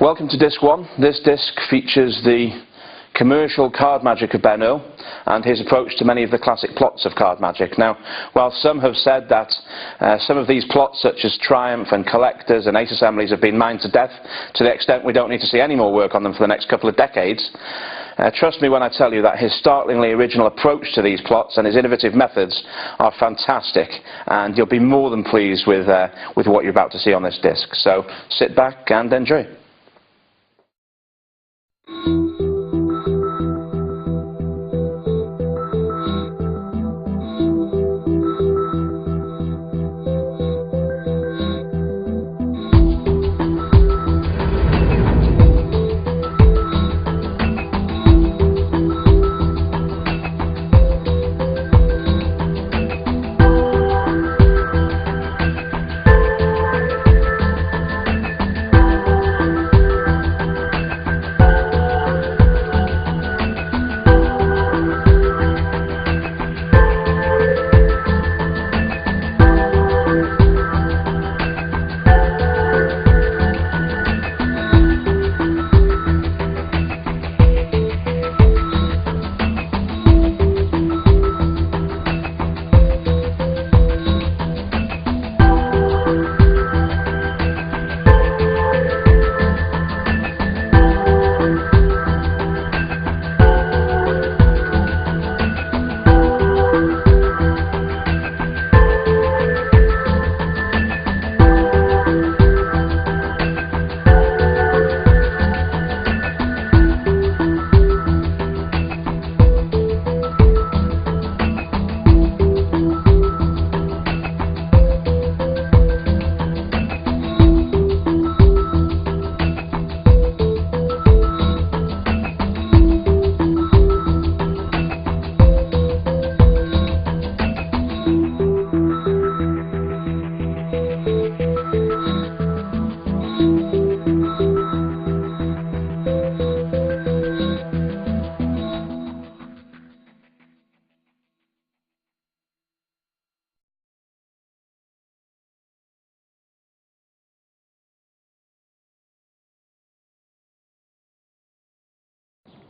Welcome to disc 1. This disc features the commercial card magic of Ben Earl and his approach to many of the classic plots of card magic. Now, while some have said that some of these plots, such as Triumph and Collectors and Ace Assemblies, have been mined to death to the extent we don't need to see any more work on them for the next couple of decades, trust me when I tell you that his startlingly original approach to these plots and his innovative methods are fantastic, and you'll be more than pleased with what you're about to see on this disc. So sit back and enjoy.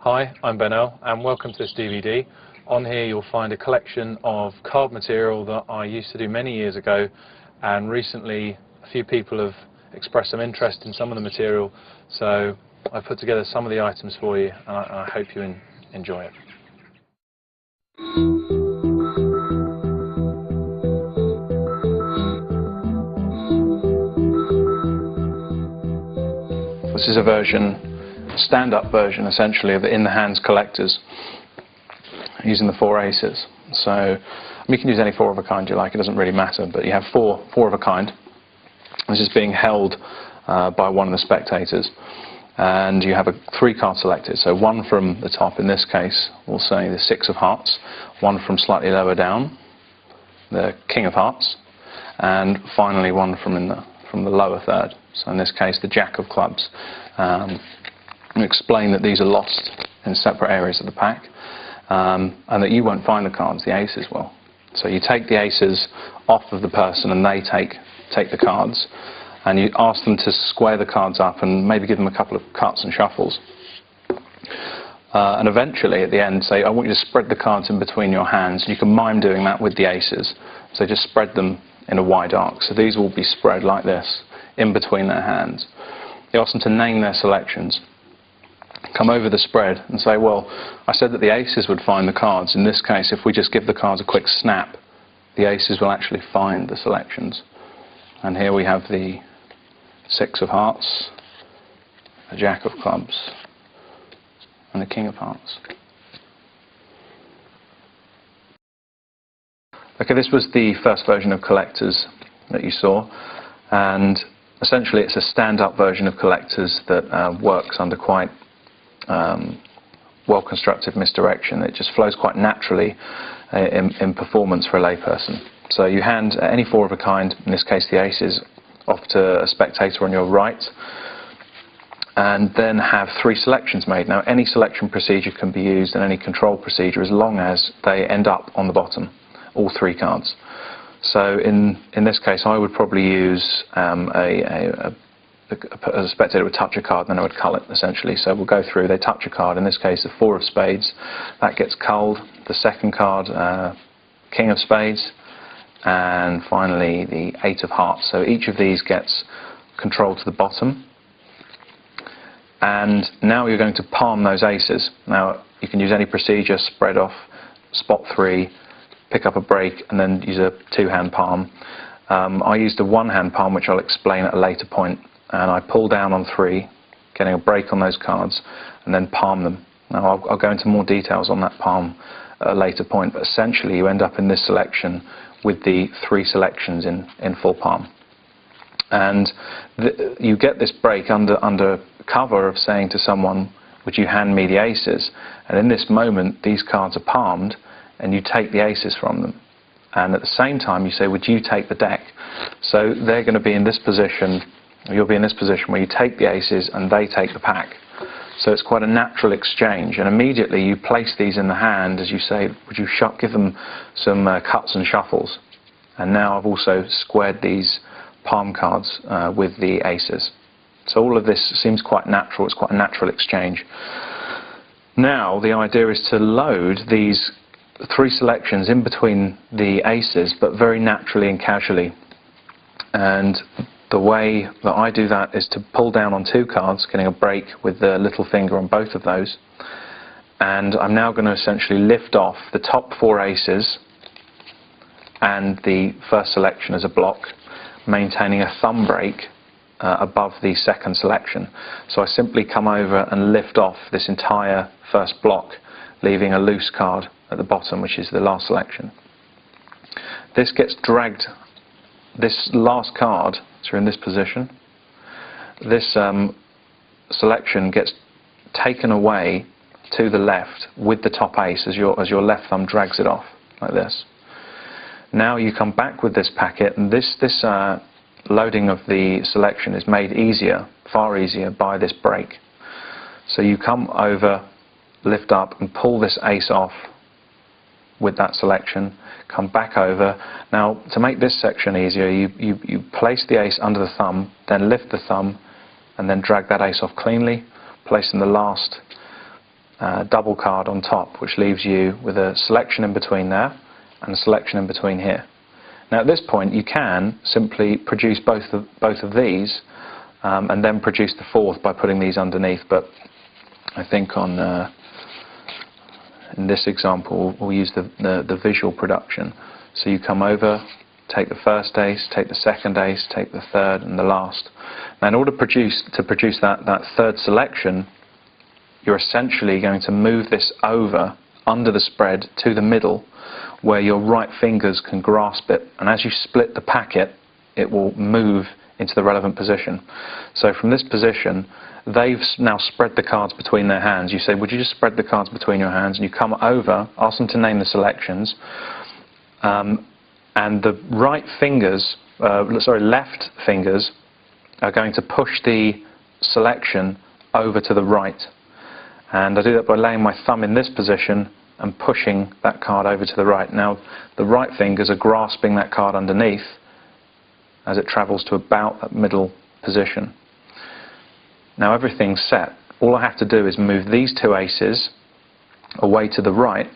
Hi, I'm Ben Earl and welcome to this DVD. On here you'll find a collection of card material that I used to do many years ago, and recently a few people have expressed some interest in some of the material, so I've put together some of the items for you, and I hope you enjoy it. This is a stand-up version essentially of the In the Hands Collectors using the 4 aces. So you can use any 4 of a kind you like, it doesn't really matter, but you have four of a kind. This is being held by one of the spectators, and you have 3 cards selected. So one from the top, in this case we'll say the 6 of Hearts, one from slightly lower down, the King of Hearts, and finally one from the lower third, so in this case the Jack of Clubs. And explain that these are lost in separate areas of the pack, and that you won't find the cards, the aces will. So you take the aces off of the person and they take the cards, and you ask them to square the cards up and maybe give them a couple of cuts and shuffles. And eventually at the end say, I want you to spread the cards in between your hands. You can mime doing that with the aces, so just spread them in a wide arc. So these will be spread like this in between their hands. You ask them to name their selections. Come over the spread and say, well, I said that the aces would find the cards. In this case, if we just give the cards a quick snap, the aces will actually find the selections. And here we have the 6 of Hearts, the Jack of Clubs, and the King of Hearts. Okay, this was the first version of Collectors that you saw, and essentially it's a stand-up version of Collectors that works under quite well-constructed misdirection. It just flows quite naturally in performance for a layperson. So you hand any 4 of a kind, in this case the aces, off to a spectator on your right, and then have 3 selections made. Now any selection procedure can be used in any control procedure as long as they end up on the bottom, all 3 cards. So in this case I would probably use a a spectator would touch a card and then I would cull it, essentially. So we'll go through, they touch a card, in this case the 4 of spades, that gets culled, the second card, King of spades, and finally the 8 of hearts. So each of these gets control to the bottom. And now you're going to palm those aces. Now you can use any procedure, spread off, spot 3, pick up a break, and then use a 2-hand palm. I used a 1-hand palm, which I'll explain at a later point, and I pull down on 3, getting a break on those cards, and then palm them. Now I'll go into more details on that palm at a later point, but essentially you end up in this selection with the 3 selections in full palm. And you get this break under cover of saying to someone, would you hand me the aces? And in this moment these cards are palmed and you take the aces from them. And at the same time you say, would you take the deck? So they're going to be in this position, you'll be in this position where you take the aces and they take the pack. So it's quite a natural exchange, and immediately you place these in the hand as you say, would you give them some cuts and shuffles? And now I've also squared these palm cards with the aces. So all of this seems quite natural, it's quite a natural exchange. Now the idea is to load these 3 selections in between the aces, but very naturally and casually. And the way that I do that is to pull down on 2 cards, getting a break with the little finger on both of those. And I'm now going to essentially lift off the top 4 aces and the first selection as a block, maintaining a thumb break above the second selection. So I simply come over and lift off this entire first block, leaving a loose card at the bottom, which is the last selection. This gets dragged, this last card, so in this position, this selection gets taken away to the left with the top ace as your left thumb drags it off, like this. Now you come back with this packet, and this loading of the selection is made easier, far easier, by this break. So you come over, lift up and pull this ace off with that selection, come back over. Now to make this section easier, you place the ace under the thumb, then lift the thumb and then drag that ace off cleanly, placing the last double card on top, which leaves you with a selection in between there and a selection in between here. Now at this point you can simply produce both of these and then produce the 4th by putting these underneath, but I think on in this example we'll use the visual production. So you come over, take the first ace, take the second ace, take the third and the last. Now in order to produce that third selection, you're essentially going to move this over under the spread to the middle, where your right fingers can grasp it, and as you split the packet it will move into the relevant position. So from this position they've now spread the cards between their hands. You say, would you just spread the cards between your hands, and you come over, ask them to name the selections, and the left fingers are going to push the selection over to the right. And I do that by laying my thumb in this position and pushing that card over to the right. Now the right fingers are grasping that card underneath as it travels to about that middle position. Now everything's set. All I have to do is move these 2 aces away to the right,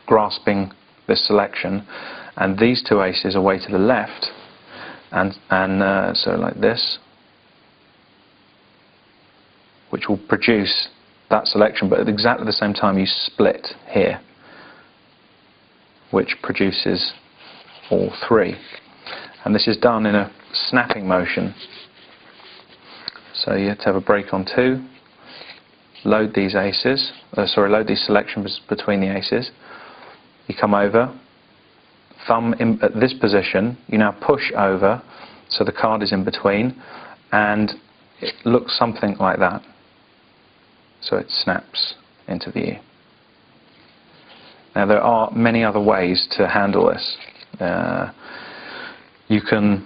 grasping this selection, and these 2 aces away to the left, and so like this, which will produce that selection, but at exactly the same time you split here, which produces all 3. And this is done in a snapping motion. So you have to have a break on 2, load these aces, load these selections between the aces. You come over, thumb in at this position, you now push over so the card is in between, and it looks something like that. So it snaps into view. Now there are many other ways to handle this. You can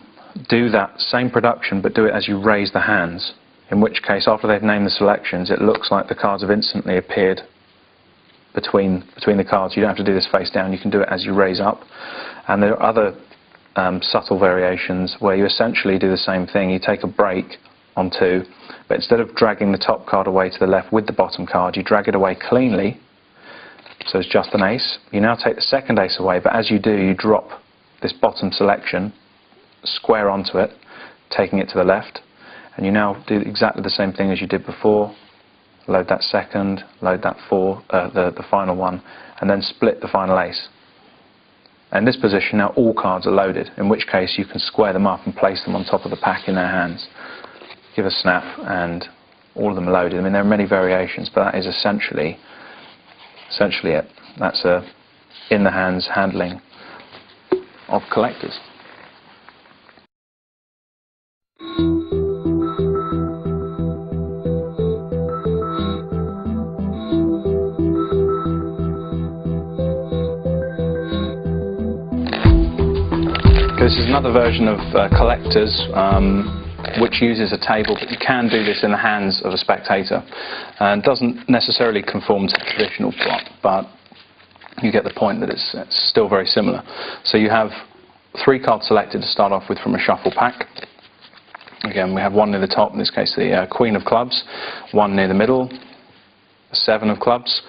do that same production but do it as you raise the hands, in which case after they've named the selections it looks like the cards have instantly appeared between the cards. You don't have to do this face down, you can do it as you raise up. And there are other subtle variations where you essentially do the same thing. You take a break on 2, but instead of dragging the top card away to the left with the bottom card, you drag it away cleanly, so it's just an ace. You now take the second ace away, but as you do, you drop this bottom selection square onto it, taking it to the left, and you now do exactly the same thing as you did before. Load that second, load that the final one, and then split the final ace. In this position now all cards are loaded, in which case you can square them up and place them on top of the pack in their hands. Give a snap and all of them are loaded. I mean, there are many variations, but that is essentially it. That's a in the hands handling of collectors. This is another version of collectors which uses a table, but you can do this in the hands of a spectator, and doesn't necessarily conform to the traditional plot, but you get the point that it's still very similar. So you have 3 cards selected to start off with from a shuffle pack. Again, we have one near the top, in this case the Queen of Clubs, one near the middle, the 7 of Clubs,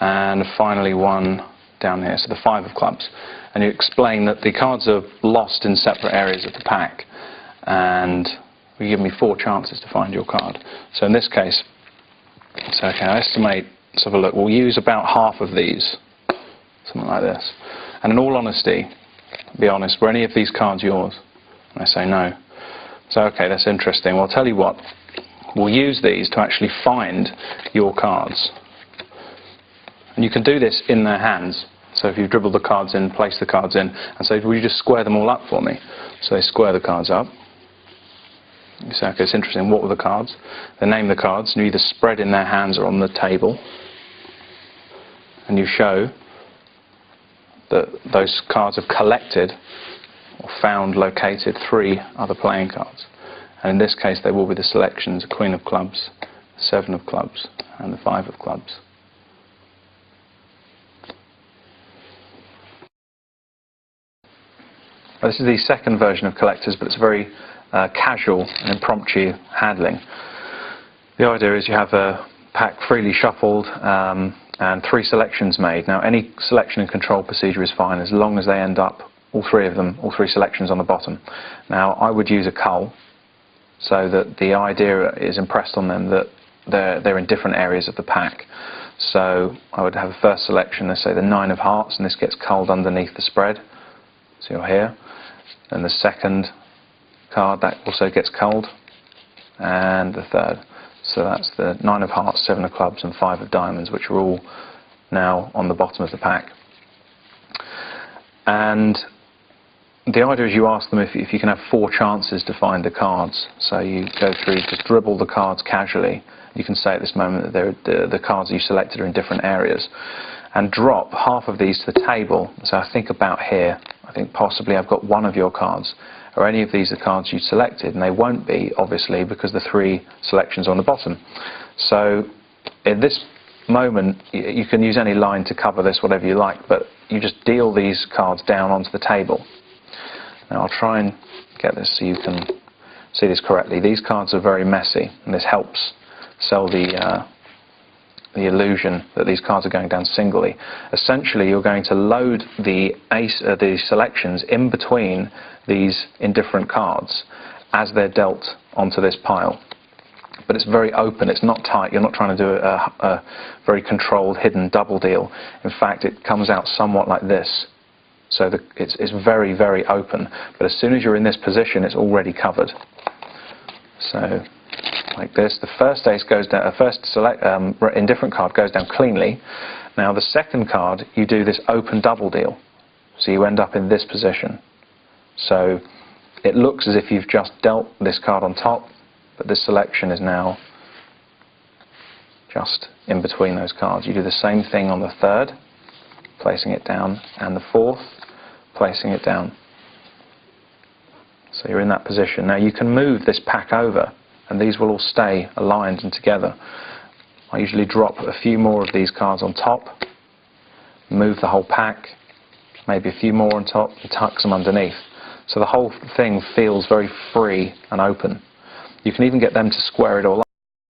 and finally one down here, so the 5 of Clubs. And you explain that the cards are lost in separate areas of the pack, and you give me 4 chances to find your card. So in this case, so okay, I estimate, let's have a look, we'll use about half of these, something like this. And in all honesty, be honest, were any of these cards yours? And I say no. So okay, that's interesting. Well, I'll tell you what, we'll use these to actually find your cards. And you can do this in their hands. So if you dribble the cards in, place the cards in, and say, will you just square them all up for me? So they square the cards up. You say, okay, it's interesting, what were the cards? They name the cards, and you either spread in their hands or on the table. And you show that those cards have collected or found, located 3 other playing cards. And in this case, they will be the selections, the Queen of Clubs, 7 of Clubs, and the 5 of Clubs. This is the second version of collectors, but it's very casual and impromptu handling. The idea is you have a pack freely shuffled and 3 selections made. Now, any selection and control procedure is fine as long as they end up, all 3 of them, all 3 selections on the bottom. Now, I would use a cull so that the idea is impressed on them that they're in different areas of the pack. So I would have a first selection, let's say the 9 of Hearts, and this gets culled underneath the spread. So you're here. And the second card, that also gets culled. And the third. So that's the 9 of Hearts, 7 of Clubs, and 5 of Diamonds, which are all now on the bottom of the pack. And the idea is you ask them if you can have 4 chances to find the cards. So you go through, just dribble the cards casually. You can say at this moment that the cards you selected are in different areas. And drop half of these to the table. So I think about here, I think possibly I've got 1 of your cards. Are any of these the cards you selected? And they won't be, obviously, because the 3 selections are on the bottom. So in this moment, you can use any line to cover this, whatever you like, but you just deal these cards down onto the table. Now I'll try and get this so you can see this correctly. These cards are very messy, and this helps sell the illusion that these cards are going down singly. Essentially, you're going to load the selections in between these indifferent cards as they're dealt onto this pile. But it's very open, it's not tight, you're not trying to do a very controlled, hidden double deal. In fact, it comes out somewhat like this. So it's very, very open. But as soon as you're in this position, it's already covered. So like this, the first ace goes down, indifferent card goes down cleanly. Now the second card, you do this open double deal. So you end up in this position. So it looks as if you've just dealt this card on top, but this selection is now just in between those cards. You do the same thing on the third, placing it down, and the fourth, placing it down. So you're in that position. Now you can move this pack over, and these will all stay aligned and together. I usually drop a few more of these cards on top, move the whole pack, maybe a few more on top, and tuck them underneath. So the whole thing feels very free and open. You can even get them to square it all